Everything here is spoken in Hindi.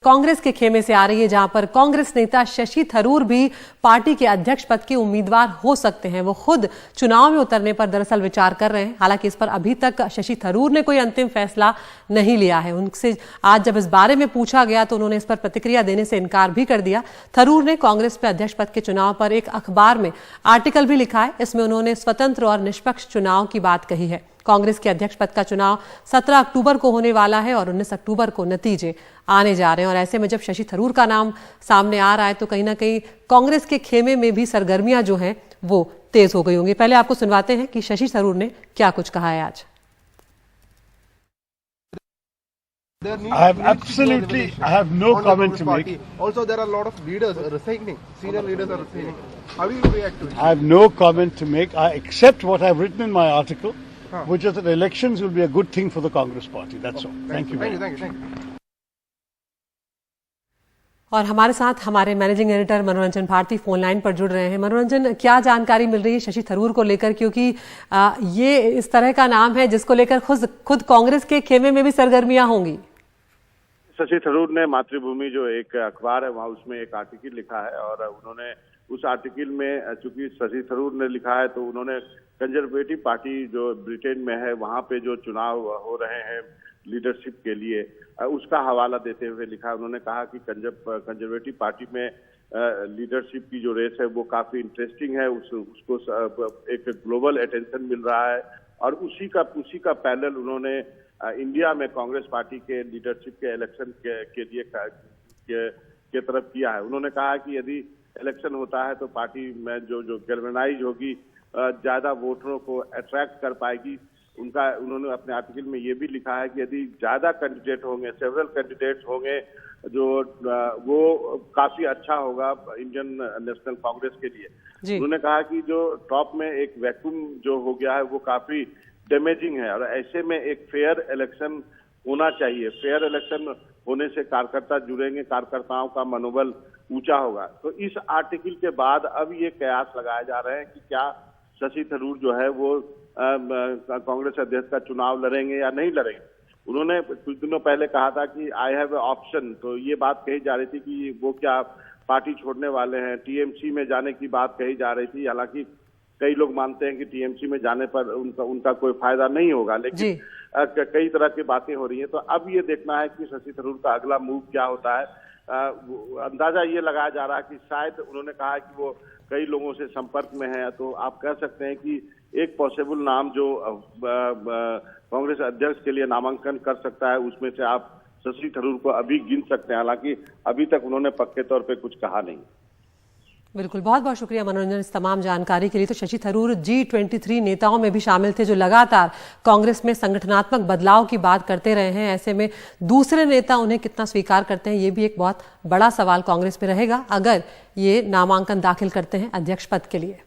कांग्रेस के खेमे से आ रही है, जहां पर कांग्रेस नेता शशि थरूर भी पार्टी के अध्यक्ष पद के उम्मीदवार हो सकते हैं। वो खुद चुनाव में उतरने पर दरअसल विचार कर रहे हैं। हालांकि इस पर अभी तक शशि थरूर ने कोई अंतिम फैसला नहीं लिया है। उनसे आज जब इस बारे में पूछा गया तो उन्होंने इस पर प्रतिक्रिया देने से इनकार भी कर दिया। थरूर ने कांग्रेस पे अध्यक्ष पद के चुनाव पर एक अखबार में आर्टिकल भी लिखा है। इसमें उन्होंने स्वतंत्र और निष्पक्ष चुनाव की बात कही है। कांग्रेस के अध्यक्ष पद का चुनाव 17 अक्टूबर को होने वाला है और 19 अक्टूबर को नतीजे आने जा रहे हैं। और ऐसे में जब शशि थरूर का नाम सामने आ रहा है तो कहीं ना कहीं कांग्रेस के खेमे में भी सरगर्मियां जो हैं वो तेज हो गई होंगी। पहले आपको सुनवाते हैं कि शशि थरूर ने क्या कुछ कहा है आज। I have no comment to make. Also, there are a lot of leaders resigning. Senior leaders are resigning. How will you react to it? I have no comment to make. I accept what I have written in my article, which is that elections will be a good thing for the Congress Party. That's all. Thank you. Thank you. और हमारे साथ हमारे मैनेजिंग एडिटर मनोरंजन भारती फोन लाइन पर जुड़ रहे हैं। मनोरंजन, क्या जानकारी मिल रही है शशि थरूर को लेकर, क्योंकि ये इस तरह का नाम है जिसको लेकर खुद कांग्रेस के खेमे में भी सरगर्मियां होंगी। शशि थरूर ने मातृभूमि जो एक अखबार है वहाँ उसमें एक आर्टिकल लिखा है और उन्होंने उस आर्टिकल में चूंकि शशि थरूर ने लिखा है तो उन्होंने कंजर्वेटिव पार्टी जो ब्रिटेन में है वहाँ पे जो चुनाव हो रहे हैं लीडरशिप के लिए उसका हवाला देते हुए लिखा। उन्होंने कहा कि कंजर्वेटिव पार्टी में लीडरशिप की जो रेस है वो काफी इंटरेस्टिंग है, उसको एक ग्लोबल अटेंशन मिल रहा है और उसी का पैरेलल उन्होंने इंडिया में कांग्रेस पार्टी के लीडरशिप के इलेक्शन के लिए के तरफ किया है। उन्होंने कहा कि यदि इलेक्शन होता है तो पार्टी में जो गैल्वेनाइज होगी, ज्यादा वोटरों को अट्रैक्ट कर पाएगी। उन्होंने अपने आर्टिकल में ये भी लिखा है कि यदि ज्यादा कैंडिडेट होंगे, सेवरल कैंडिडेट्स होंगे जो वो काफी अच्छा होगा इंडियन नेशनल कांग्रेस के लिए। उन्होंने कहा कि जो टॉप में एक वैक्यूम जो हो गया है वो काफी डैमेजिंग है और ऐसे में एक फेयर इलेक्शन होना चाहिए। फेयर इलेक्शन होने से कार्यकर्ता जुड़ेंगे, कार्यकर्ताओं का मनोबल ऊंचा होगा। तो इस आर्टिकल के बाद अब ये कयास लगाए जा रहे हैं कि क्या शशि थरूर जो है वो कांग्रेस अध्यक्ष का चुनाव लड़ेंगे या नहीं लड़ेंगे। उन्होंने कुछ दिनों पहले कहा था कि आई हैव ए ऑप्शन, तो ये बात कही जा रही थी कि वो क्या पार्टी छोड़ने वाले हैं, टीएमसी में जाने की बात कही जा रही थी। हालांकि कई लोग मानते हैं कि टीएमसी में जाने पर उनका कोई फायदा नहीं होगा, लेकिन कई तरह की बातें हो रही हैं। तो अब ये देखना है कि शशि थरूर का अगला मूव क्या होता है। अंदाजा ये लगाया जा रहा है कि शायद उन्होंने कहा है कि वो कई लोगों से संपर्क में है, तो आप कह सकते हैं कि एक पॉसिबल नाम जो कांग्रेस अध्यक्ष के लिए नामांकन कर सकता है उसमें से आप शशि थरूर को अभी गिन सकते हैं। हालांकि अभी तक उन्होंने पक्के तौर पे कुछ कहा नहीं। बिल्कुल, बहुत बहुत शुक्रिया मनोरंजन इस तमाम जानकारी के लिए। तो शशि थरूर G23 नेताओं में भी शामिल थे जो लगातार कांग्रेस में संगठनात्मक बदलाव की बात करते रहे हैं। ऐसे में दूसरे नेता उन्हें कितना स्वीकार करते हैं ये भी एक बहुत बड़ा सवाल कांग्रेस में रहेगा अगर ये नामांकन दाखिल करते हैं अध्यक्ष पद के लिए।